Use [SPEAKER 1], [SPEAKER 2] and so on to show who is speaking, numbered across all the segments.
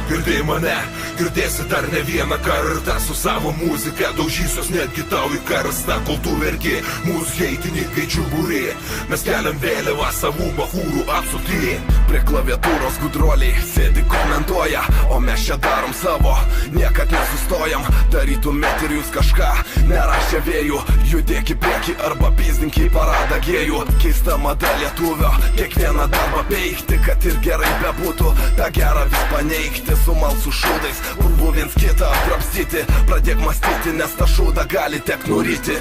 [SPEAKER 1] Girdėjai mane, girdėsi dar ne vieną kartą. Su savo muzika daužysios netgi tau į karstą. Kol tu verki, mūsų heitininkai čiuburi. Mes keliam vėliavą savų bachūrų apsupty.
[SPEAKER 2] Prie klaviatūros gudroliai sėdi komentuoja, o mes čia darom savo, niekad nesustojam. Darytumėt ir jūs kažką, nerašė vėjų. Judėk į priekį arba pizdink į paradą gėjų. Keista mada lietuvio, kiekvieną darbą peikti. Kad ir gerai bebūtų, tą gerą vis paneigti. Su malsų šūdais, urvų viens kitą apdrabstyti. Pradėk mąstyti, nes tą šūdą gali tek nuryti.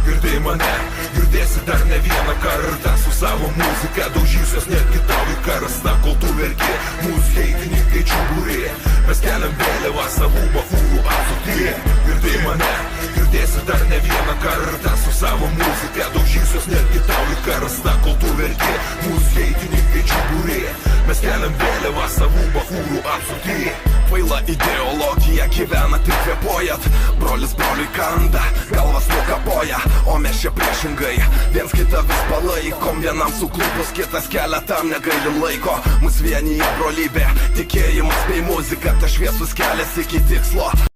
[SPEAKER 1] Girdėjai mane, girdėsi dar ne vieną kartą. Su savo muzika daužysios netgi tau į karstą. Kol tu verki, mūsų heitininkai čiuburi. Mes keliam vėliavą savų bachūrų apsupty. Girdėjai mane, girdėsi dar ne vieną kartą. Su savo muzika daužysios netgi tau į karstą. Kol tu verki, mūsų heitininkai čiuburi. Mes keliam vėliavą savų bachūrų apsupty.
[SPEAKER 2] Kvaila ideologija gyvena, tik kvėpuojat. Brolis broliui kanda, galvas nukapoja. O mes čia priešingai, viens kitą vis palaikom. Vienam suklupus, kitas kelia, tam negailim laiko. Mus vienyje brolybė, tikėjimas bei muzika. Ta šviesus kelias iki tikslo.